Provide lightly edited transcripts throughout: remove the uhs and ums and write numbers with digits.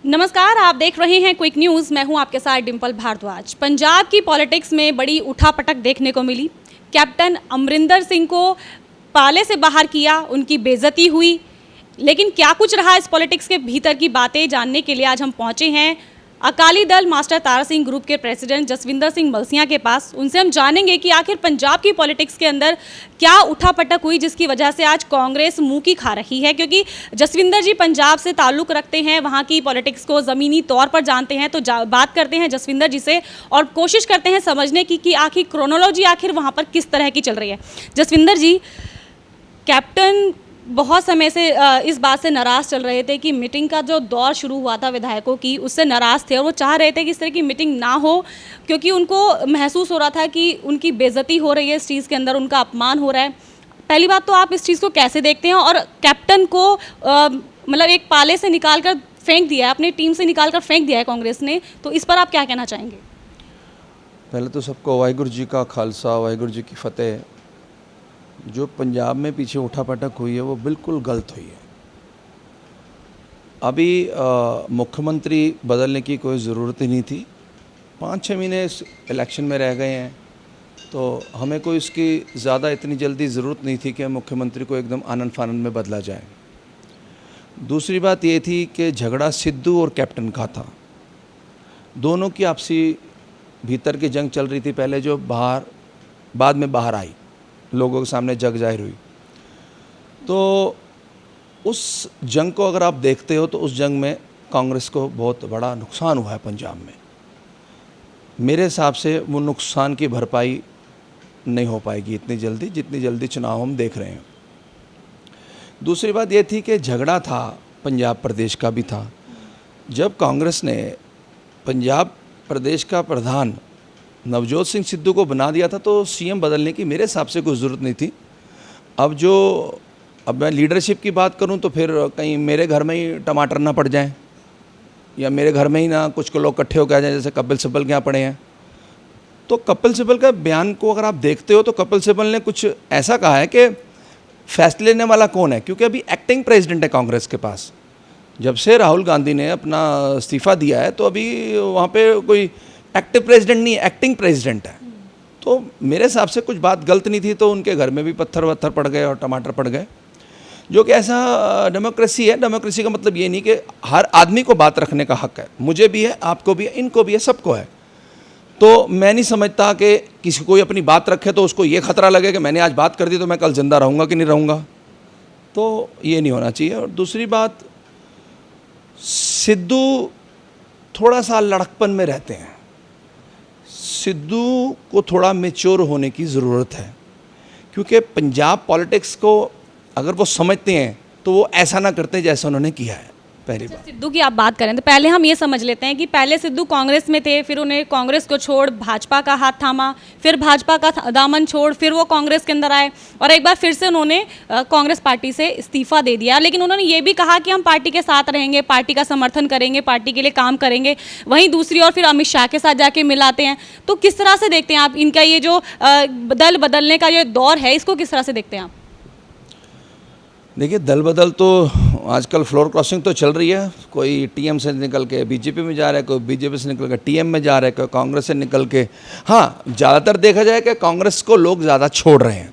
नमस्कार, आप देख रहे हैं क्विक न्यूज़। मैं हूं आपके साथ डिंपल भारद्वाज। पंजाब की पॉलिटिक्स में बड़ी उठापटक देखने को मिली। कैप्टन अमरिंदर सिंह को पाले से बाहर किया, उनकी बेइज्जती हुई। लेकिन क्या कुछ रहा इस पॉलिटिक्स के भीतर की बातें जानने के लिए आज हम पहुंचे हैं अकाली दल मास्टर तारा सिंह ग्रुप के प्रेसिडेंट जसविंदर सिंह मलसिया के पास। उनसे हम जानेंगे कि आखिर पंजाब की पॉलिटिक्स के अंदर क्या उठापटक हुई जिसकी वजह से आज कांग्रेस मुंह की खा रही है, क्योंकि जसविंदर जी पंजाब से ताल्लुक़ रखते हैं, वहाँ की पॉलिटिक्स को ज़मीनी तौर पर जानते हैं। तो बात करते हैं जसविंदर जी से और कोशिश करते हैं समझने की कि आखिर क्रोनोलॉजी आखिर वहाँ पर किस तरह की चल रही है। जसविंदर जी, कैप्टन बहुत समय से इस बात से नाराज़ चल रहे थे कि मीटिंग का जो दौर शुरू हुआ था विधायकों की, उससे नाराज़ थे और वो चाह रहे थे कि इस तरह की मीटिंग ना हो, क्योंकि उनको महसूस हो रहा था कि उनकी बेइज्जती हो रही है, इस चीज़ के अंदर उनका अपमान हो रहा है। पहली बात तो आप इस चीज़ को कैसे देखते हैं, और कैप्टन को मतलब एक पाले से निकाल कर फेंक दिया है, अपनी टीम से निकाल कर फेंक दिया है कांग्रेस ने, तो इस पर आप क्या कहना चाहेंगे? पहले तो सबको वाहिगुरू जी का खालसा, वाहिगुरू जी की फतेह। जो पंजाब में पीछे उठापटक हुई है वो बिल्कुल गलत हुई है। अभी मुख्यमंत्री बदलने की कोई ज़रूरत ही नहीं थी। 5-6 महीने इस इलेक्शन में रह गए हैं, तो हमें कोई इसकी ज़्यादा इतनी जल्दी ज़रूरत नहीं थी कि मुख्यमंत्री को एकदम आनन फानन में बदला जाए। दूसरी बात ये थी कि झगड़ा सिद्धू और कैप्टन का था। दोनों की आपसी भीतर की जंग चल रही थी पहले, जो बाद में बाहर आई, लोगों के सामने जग जाहिर हुई। तो उस जंग को अगर आप देखते हो तो उस जंग में कांग्रेस को बहुत बड़ा नुकसान हुआ है पंजाब में। मेरे हिसाब से वो नुकसान की भरपाई नहीं हो पाएगी इतनी जल्दी, जितनी जल्दी चुनाव हम देख रहे हैं। दूसरी बात ये थी कि झगड़ा था, पंजाब प्रदेश का भी था। जब कांग्रेस ने पंजाब प्रदेश का प्रधान नवजोत सिंह सिद्धू को बना दिया था तो सीएम बदलने की मेरे हिसाब से कोई ज़रूरत नहीं थी। अब मैं लीडरशिप की बात करूं तो फिर कहीं मेरे घर में ही टमाटर ना पड़ जाएं, या मेरे घर में ही ना कुछ लोग इकट्ठे हो के आ जाएं, जैसे कपिल सिब्बल के यहाँ पड़े हैं। तो कपिल सिब्बल का बयान को अगर आप देखते हो तो कपिल सिब्बल ने कुछ ऐसा कहा है कि फैसले लेने वाला कौन है, क्योंकि अभी एक्टिंग प्रेसिडेंट है कांग्रेस के पास। जब से राहुल गांधी ने अपना इस्तीफ़ा दिया है तो अभी वहाँ पे कोई एक्टिव प्रेसिडेंट नहीं, एक्टिंग प्रेसिडेंट है। तो मेरे हिसाब से कुछ बात गलत नहीं थी, तो उनके घर में भी पत्थर वत्थर पड़ गए और टमाटर पड़ गए, जो कि ऐसा डेमोक्रेसी है। डेमोक्रेसी का मतलब ये नहीं कि हर आदमी को बात रखने का हक है। मुझे भी है, आपको भी है, इनको भी है, सबको है। तो मैं नहीं समझता कि किसी कोई अपनी बात रखे तो उसको ये खतरा लगे कि मैंने आज बात कर दी तो मैं कल जिंदा रहूँगा कि नहीं रहूँगा। तो ये नहीं होना चाहिए। और दूसरी बात, सिद्धू थोड़ा सा लड़कपन में रहते हैं। सिद्धू को थोड़ा मैच्योर होने की ज़रूरत है, क्योंकि पंजाब पॉलिटिक्स को अगर वो समझते हैं तो वो ऐसा ना करते जैसा उन्होंने किया है। पहली बात, सिद्धू की आप बात करें तो पहले हम ये समझ लेते हैं कि पहले सिद्धू कांग्रेस में थे, फिर उन्हें कांग्रेस को छोड़ भाजपा का हाथ थामा, फिर भाजपा का दामन छोड़ फिर वो कांग्रेस के अंदर आए और एक बार फिर से उन्होंने कांग्रेस पार्टी से इस्तीफा दे दिया। लेकिन उन्होंने ये भी कहा कि हम पार्टी के साथ रहेंगे, पार्टी का समर्थन करेंगे, पार्टी के लिए काम करेंगे। वहीं दूसरी ओर फिर अमित शाह के साथ जाके मिलाते हैं। तो किस तरह से देखते हैं आप इनका ये जो दल बदलने का जो दौर है, इसको किस तरह से देखते हैं आप? देखिए, दल बदल तो आजकल फ्लोर क्रॉसिंग तो चल रही है। कोई टीएम से निकल के बीजेपी में जा रहा है, कोई बीजेपी से निकल के टीएम में जा रहा है, कोई कांग्रेस से निकल के। हाँ, ज़्यादातर देखा जाए कि कांग्रेस को लोग ज़्यादा छोड़ रहे हैं।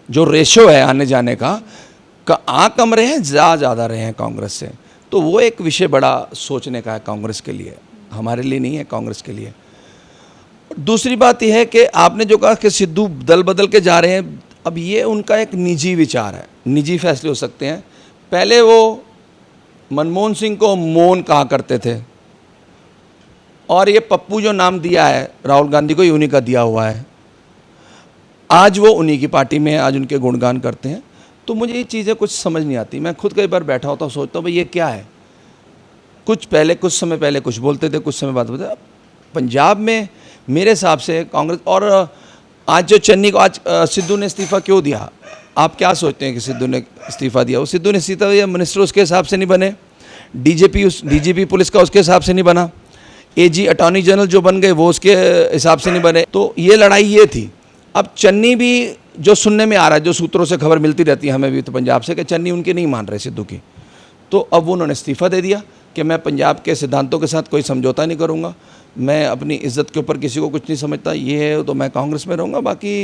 जो रेशो है आने जाने का आ कम रहे हैं, ज़्यादा रहे हैं कांग्रेस से। तो वो एक विषय बड़ा सोचने का है कांग्रेस के लिए, हमारे लिए नहीं है, कांग्रेस के लिए। दूसरी बात यह है कि आपने जो कहा कि सिद्धू दल बदल के जा रहे हैं, अब ये उनका एक निजी विचार है, निजी फैसले हो सकते हैं। पहले वो मनमोहन सिंह को मोहन कहा करते थे, और ये पप्पू जो नाम दिया है राहुल गांधी को, ये उन्हीं का दिया हुआ है। आज वो उन्हीं की पार्टी में है, आज उनके गुणगान करते हैं। तो मुझे ये चीज़ें कुछ समझ नहीं आती। मैं खुद कई बार बैठा होता हूँ, सोचता हूँ भाई ये क्या है। कुछ समय पहले कुछ बोलते थे, कुछ समय बाद बोलते। पंजाब में मेरे हिसाब से कांग्रेस, और आज जो चन्नी को आज सिद्धू ने इस्तीफ़ा क्यों दिया, आप क्या सोचते हैं कि सिद्धू ने इस्तीफ़ा दिया? वो सिद्धू ने इस्तीफ़ा दिया, मिनिस्टर उसके हिसाब से नहीं बने, डीजीपी पुलिस का उसके हिसाब से नहीं बना, एजी अटॉर्नी जनरल जो बन गए वो उसके हिसाब से नहीं बने। तो ये लड़ाई ये थी। अब चन्नी भी जो सुनने में आ रहा है, जो सूत्रों से खबर मिलती रहती है हमें भी तो पंजाब से, कि चन्नी उनके नहीं मान रहे सिद्धू की। तो अब वो उन्होंने इस्तीफ़ा दे दिया कि मैं पंजाब के सिद्धांतों के साथ कोई समझौता नहीं करूँगा, मैं अपनी इज्जत के ऊपर किसी को कुछ नहीं समझता, ये है तो मैं कांग्रेस में रहूँगा, बाकी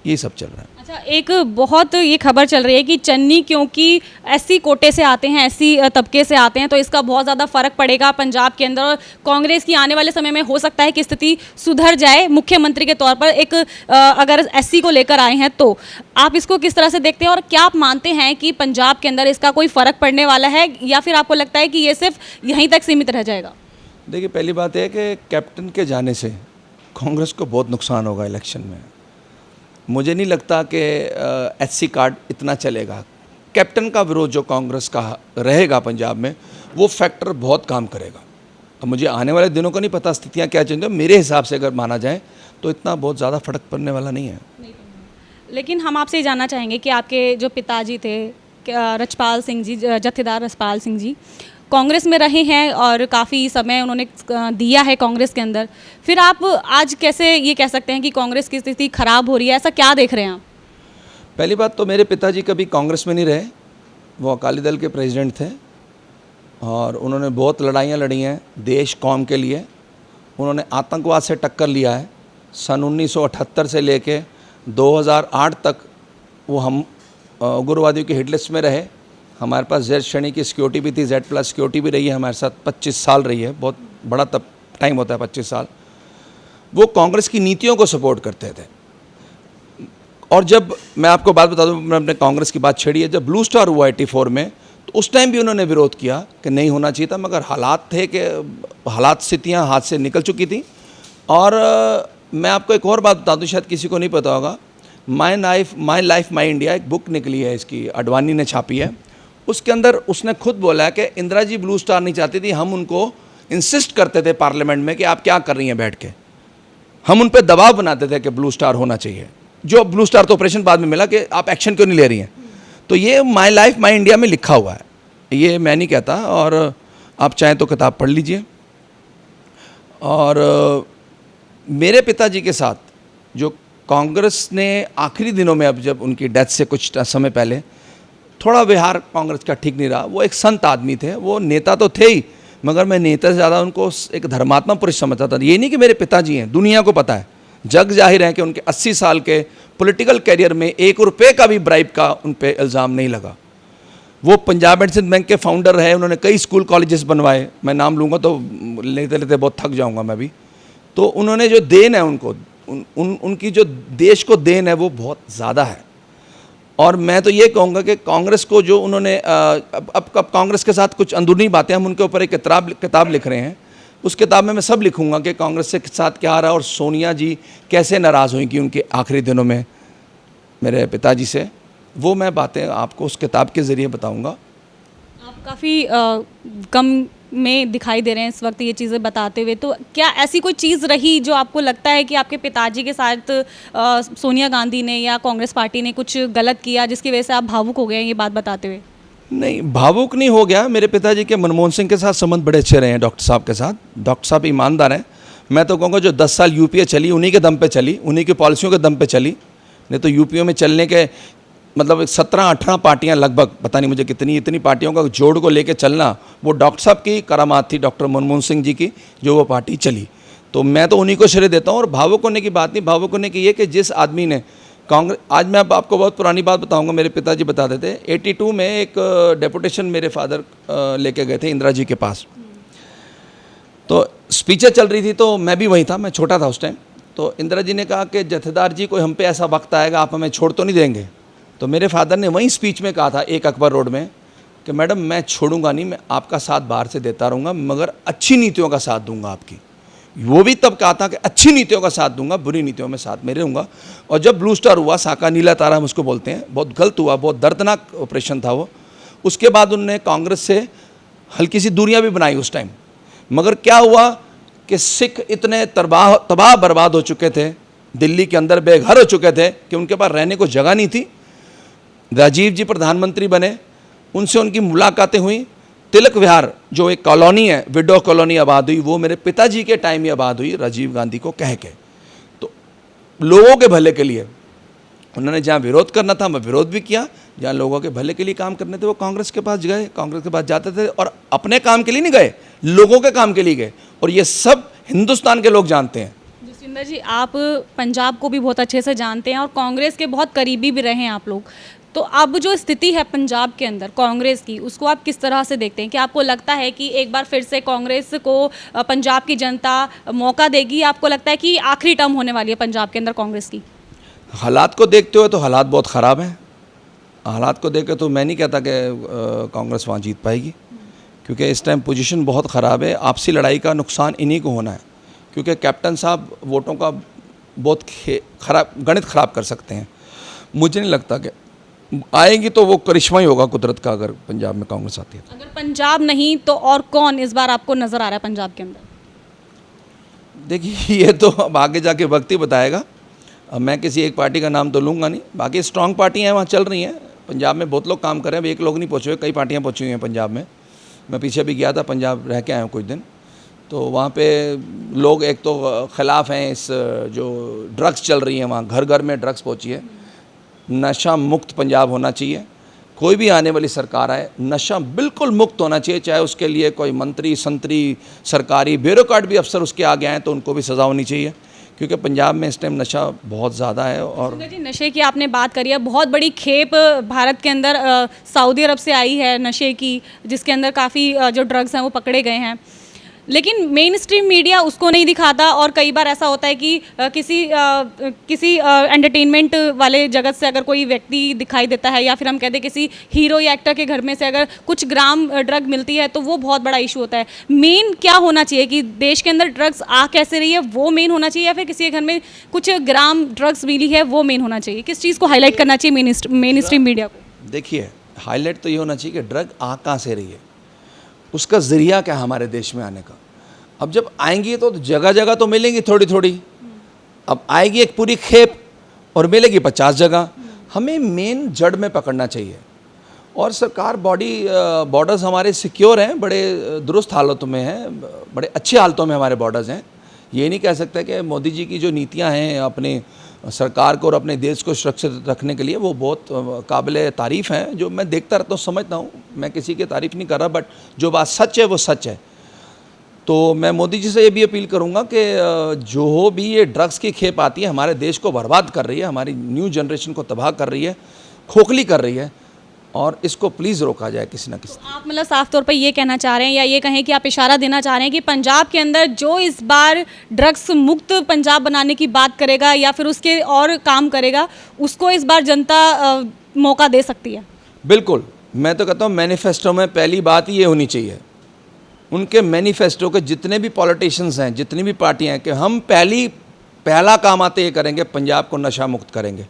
ये सब चल रहा है। अच्छा, एक बहुत ये खबर चल रही है कि चन्नी क्योंकि एससी कोटे से आते हैं, एससी तबके से आते हैं, तो इसका बहुत ज़्यादा फर्क पड़ेगा पंजाब के अंदर, और कांग्रेस की आने वाले समय में हो सकता है कि स्थिति सुधर जाए मुख्यमंत्री के तौर पर एक अगर एससी को लेकर आए हैं तो आप इसको किस तरह से देखते हैं, और क्या आप मानते हैं कि पंजाब के अंदर इसका कोई फ़र्क पड़ने वाला है, या फिर आपको लगता है कि ये सिर्फ यहीं तक सीमित रह जाएगा? देखिए, पहली बात है कि कैप्टन के जाने से कांग्रेस को बहुत नुकसान होगा इलेक्शन में। मुझे नहीं लगता कि एससी कार्ड इतना चलेगा। कैप्टन का विरोध जो कांग्रेस का रहेगा पंजाब में, वो फैक्टर बहुत काम करेगा। अब मुझे आने वाले दिनों का नहीं पता स्थितियां क्या चेंज, मेरे हिसाब से अगर माना जाए तो इतना बहुत ज़्यादा फर्क पड़ने वाला नहीं है। लेकिन हम आपसे ये जानना चाहेंगे कि आपके जो पिताजी थे रछपाल सिंह जी, जत्थेदार रछपाल सिंह जी, कांग्रेस में रहे हैं और काफ़ी समय उन्होंने दिया है कांग्रेस के अंदर, फिर आप आज कैसे ये कह सकते हैं कि कांग्रेस की स्थिति खराब हो रही है? ऐसा क्या देख रहे हैं आप? पहली बात तो मेरे पिताजी कभी कांग्रेस में नहीं रहे, वो अकाली दल के प्रेसिडेंट थे और उन्होंने बहुत लड़ाइयाँ लड़ी हैं देश कौम के लिए। उन्होंने आतंकवाद से टक्कर लिया है। सन 1978 से लेके 2008 तक वो हम उग्रवादियों के हिट लिस्ट में रहे। हमारे पास जेड श्रेणी की सिक्योरिटी भी थी, Z+ सिक्योरिटी भी रही है हमारे साथ, 25 साल रही है, बहुत बड़ा तब टाइम होता है 25 साल। वो कांग्रेस की नीतियों को सपोर्ट करते थे। और जब मैं आपको बात बता दूं, मैं अपने कांग्रेस की बात छेड़ी है, जब ब्लू स्टार हुआ 84 में, तो उस टाइम भी उन्होंने विरोध किया कि नहीं होना चाहिए था, मगर हालात थे कि हालात स्थितियाँ हाथ से निकल चुकी थी। और मैं आपको एक और बात बता दूँ, शायद किसी को नहीं पता होगा, माई लाइफ माई इंडिया एक बुक निकली है, इसकी अडवाणी ने छापी है। उसके अंदर उसने खुद बोला है कि इंदिरा जी ब्लू स्टार नहीं चाहती थी, हम उनको इंसिस्ट करते थे पार्लियामेंट में कि आप क्या कर रही हैं बैठ के, हम उन पर दबाव बनाते थे कि ब्लू स्टार होना चाहिए। जो ब्लू स्टार तो ऑपरेशन बाद में मिला कि आप एक्शन क्यों नहीं ले रही हैं। तो ये माई लाइफ माई इंडिया में लिखा हुआ है, ये मैं नहीं कहता, और आप चाहें तो किताब पढ़ लीजिए। और मेरे पिताजी के साथ जो कांग्रेस ने आखिरी दिनों में, अब जब उनकी डेथ से कुछ समय पहले, थोड़ा व्यवहार कांग्रेस का ठीक नहीं रहा। वो एक संत आदमी थे, वो नेता तो थे ही, मगर मैं नेता से ज़्यादा उनको एक धर्मात्मा पुरुष समझता था। ये नहीं कि मेरे पिताजी हैं, दुनिया को पता है, जग जाहिर है कि उनके 80 साल के पॉलिटिकल कैरियर में 1 रुपये का भी ब्राइब का उन पे इल्ज़ाम नहीं लगा। वो पंजाब एंड सिंध बैंक के फाउंडर रहे, उन्होंने कई स्कूल कॉलेजेस बनवाए, मैं नाम लूँगा तो लेते लेते बहुत थक जाऊँगा मैं भी। तो उन्होंने जो देन है उनको, उनकी जो देश को देन है वो बहुत ज़्यादा है। और मैं तो ये कहूँगा कि कांग्रेस को जो उन्होंने अब कांग्रेस के साथ कुछ अंदरूनी बातें, हम उनके ऊपर एक किताब लिख रहे हैं। उस किताब में मैं सब लिखूँगा कि कांग्रेस के साथ क्या रहा और सोनिया जी कैसे नाराज़ हुई कि उनके आखिरी दिनों में मेरे पिताजी से, वो मैं बातें आपको उस किताब के ज़रिए बताऊँगा। आप काफ़ी कम में दिखाई दे रहे हैं इस वक्त ये चीज़ें बताते हुए, तो क्या ऐसी कोई चीज़ रही जो आपको लगता है कि आपके पिताजी के साथ सोनिया गांधी ने या कांग्रेस पार्टी ने कुछ गलत किया जिसकी वजह से आप भावुक हो गए हैं ये बात बताते हुए? नहीं, भावुक नहीं हो गया। मेरे पिताजी के मनमोहन सिंह के साथ संबंध बड़े अच्छे रहे हैं, डॉक्टर साहब के साथ। डॉक्टर साहब ईमानदार हैं। मैं तो कहूँगा जो 10 साल यूपीए चली उन्हीं के दम पे चली, उन्हीं की पॉलिसियों के दम पे चली। नहीं तो यूपीए में चलने के मतलब 17-18 पार्टियां लगभग, पता नहीं मुझे कितनी, इतनी पार्टियों का जोड़ को लेके चलना, वो डॉक्टर साहब की करामात थी, डॉक्टर मनमोहन सिंह जी की, जो वो पार्टी चली। तो मैं तो उन्हीं को श्रेय देता हूँ। और भावुक होने की बात नहीं, भावुक होने की ये कि जिस आदमी ने कांग्रेस, आज मैं आपको बहुत पुरानी बात बताऊंगा, मेरे पिताजी बताते थे, 82 में एक डेपुटेशन मेरे फादर लेके गए थे इंदिरा जी के पास। तो स्पीचें चल रही थी, तो मैं भी वहीं था, मैं छोटा था उस टाइम। तो इंदिरा जी ने कहा कि जत्थेदार जी, कोई हम पे ऐसा वक्त आएगा आप हमें छोड़ तो नहीं देंगे। तो मेरे फादर ने वहीं स्पीच में कहा था, एक अकबर रोड में, कि मैडम मैं छोड़ूंगा नहीं, मैं आपका साथ बाहर से देता रहूँगा, मगर अच्छी नीतियों का साथ दूंगा आपकी। वो भी तब कहा था कि अच्छी नीतियों का साथ दूंगा, बुरी नीतियों में साथ मेरे रहूँगा। और जब ब्लू स्टार हुआ, साका नीला तारा हम उसको बोलते हैं, बहुत गलत हुआ, बहुत दर्दनाक ऑपरेशन था वो। उसके बाद उन्होंने कांग्रेस से हल्की सी दूरियाँ भी बनाई उस टाइम। मगर क्या हुआ कि सिख इतने तबाह बर्बाद हो चुके थे, दिल्ली के अंदर बेघर हो चुके थे कि उनके पास रहने को जगह नहीं थी। राजीव जी प्रधानमंत्री बने, उनसे उनकी मुलाकातें हुई। तिलक विहार जो एक कॉलोनी है, विडो कॉलोनी आबाद हुई, वो मेरे पिताजी के टाइम ही आबाद हुई, राजीव गांधी को कह के। तो लोगों के भले के लिए उन्होंने जहाँ विरोध करना था मैं विरोध भी किया, जहाँ लोगों के भले के लिए काम करने थे वो कांग्रेस के पास गए, कांग्रेस के पास जाते थे और अपने काम के लिए नहीं गए, लोगों के काम के लिए गए। और ये सब हिंदुस्तान के लोग जानते हैं। जसविंदर जी, आप पंजाब को भी बहुत अच्छे से जानते हैं और कांग्रेस के बहुत करीबी भी रहे हैं आप लोग। तो अब जो स्थिति है पंजाब के अंदर कांग्रेस की, उसको आप किस तरह से देखते हैं? क्या आपको लगता है कि एक बार फिर से कांग्रेस को पंजाब की जनता मौका देगी? आपको लगता है कि आखिरी टर्म होने वाली है पंजाब के अंदर कांग्रेस की? हालात को देखते हुए तो हालात बहुत ख़राब हैं। हालात को देख के तो मैं नहीं कहता कि कांग्रेस वहाँ जीत पाएगी, क्योंकि इस टाइम पोजीशन बहुत ख़राब है। आपसी लड़ाई का नुकसान इन्हीं को होना है, क्योंकि कैप्टन साहब वोटों का बहुत खराब गणित ख़राब कर सकते हैं। मुझे नहीं लगता कि आएंगी तो वो करिश्मा ही होगा कुदरत का, अगर पंजाब में कांग्रेस आती है। अगर पंजाब नहीं तो और कौन इस बार आपको नज़र आ रहा है पंजाब के अंदर? देखिए, ये तो अब आगे जाके वक्त ही बताएगा। अब मैं किसी एक पार्टी का नाम तो लूँगा नहीं। बाकी स्ट्रॉन्ग पार्टियाँ हैं, वहाँ चल रही हैं। पंजाब में बहुत लोग काम कर रहे हैं, एक लोग नहीं पहुँचे हुए, कई पार्टियाँ पहुँची हुई हैं पंजाब में। मैं पीछे भी गया था, पंजाब रह के आया हूँ कुछ दिन। तो वहाँ पे लोग एक तो ख़िलाफ़ हैं इस जो ड्रग्स चल रही हैं, वहाँ घर घर में ड्रग्स पहुँची है। नशा मुक्त पंजाब होना चाहिए। कोई भी आने वाली सरकार आए, नशा बिल्कुल मुक्त होना चाहिए, चाहे उसके लिए कोई मंत्री संतरी सरकारी ब्यूरोक्रेट भी अफसर उसके आगे आएँ तो उनको भी सज़ा होनी चाहिए, क्योंकि पंजाब में इस टाइम नशा बहुत ज़्यादा है। और जी, नशे की आपने बात करी है, बहुत बड़ी खेप भारत के अंदर सऊदी अरब से आई है नशे की, जिसके अंदर काफ़ी जो ड्रग्स हैं वो पकड़े गए हैं, लेकिन मेन स्ट्रीम मीडिया उसको नहीं दिखाता। और कई बार ऐसा होता है कि किसी एंटरटेनमेंट वाले जगत से अगर कोई व्यक्ति दिखाई देता है, या फिर हम कहते हैं किसी हीरो या एक्टर के घर में से अगर कुछ ग्राम ड्रग मिलती है तो वो बहुत बड़ा इशू होता है। मेन क्या होना चाहिए कि देश के अंदर ड्रग्स आ कैसे रही है वो मेन होना चाहिए, या फिर किसी के घर में कुछ ग्राम ड्रग्स मिली है वो मेन होना चाहिए? किस चीज़ को हाईलाइट करना चाहिए मेन स्ट्रीम मीडिया को? देखिए, हाईलाइट तो ये होना चाहिए कि ड्रग आ कहाँ से रही है, उसका ज़रिया क्या है हमारे देश में आने का। अब जब आएंगी तो जगह जगह तो मिलेंगी थोड़ी थोड़ी। अब आएगी एक पूरी खेप और मिलेगी 50 जगह। हमें मेन जड़ में पकड़ना चाहिए। और सरकार बॉर्डर्स हमारे सिक्योर हैं, बड़े दुरुस्त हालतों में हैं, बड़े अच्छे हालतों में हमारे बॉर्डर्स हैं। ये नहीं कह सकते कि मोदी जी की जो नीतियाँ हैं अपने सरकार को और अपने देश को सुरक्षित रखने के लिए, वो बहुत काबिल तारीफ़ हैं, जो मैं देखता रहता हूँ, समझता हूँ। मैं किसी की तारीफ़ नहीं कर रहा, बट जो बात सच है वो सच है। तो मैं मोदी जी से ये भी अपील करूँगा कि जो भी ये ड्रग्स की खेप आती है हमारे देश को बर्बाद कर रही है, हमारी न्यू जनरेशन को तबाह कर रही है, खोखली कर रही है, और इसको प्लीज़ रोका जाए किसी ना किसी। आप मतलब साफ तौर पे ये कहना चाह रहे हैं, या ये कहें कि आप इशारा देना चाह रहे हैं कि पंजाब के अंदर जो इस बार ड्रग्स मुक्त पंजाब बनाने की बात करेगा या फिर उसके और काम करेगा, उसको इस बार जनता मौका दे सकती है? बिल्कुल, मैं तो कहता हूँ मैनिफेस्टो में पहली बात ये होनी चाहिए, उनके मैनिफेस्टो के जितने भी पॉलिटिशियंस हैं, जितनी भी पार्टियाँ हैं, कि हम पहला काम आते ये करेंगे, पंजाब को नशा मुक्त करेंगे,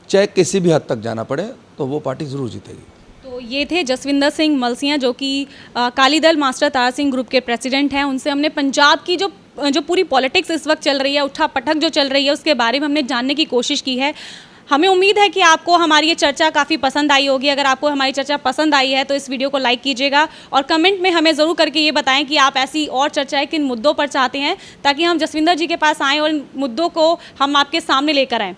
चाहे किसी भी हद तक जाना पड़े, तो वो पार्टी ज़रूर जीतेगी। तो ये थे जसविंदर सिंह मलसिया, जो कि अकाली दल मास्टर तारा सिंह ग्रुप के प्रेसिडेंट हैं। उनसे हमने पंजाब की जो पूरी पॉलिटिक्स इस वक्त चल रही है, उठा पटक जो चल रही है, उसके बारे में हमने जानने की कोशिश की है। हमें उम्मीद है कि आपको हमारी ये चर्चा काफ़ी पसंद आई होगी। अगर आपको हमारी चर्चा पसंद आई है तो इस वीडियो को लाइक कीजिएगा और कमेंट में हमें ज़रूर करके ये बताएं कि आप ऐसी और चर्चाएं किन मुद्दों पर चाहते हैं, ताकि हम जसविंदर जी के पास आएँ और मुद्दों को हम आपके सामने लेकर आएँ।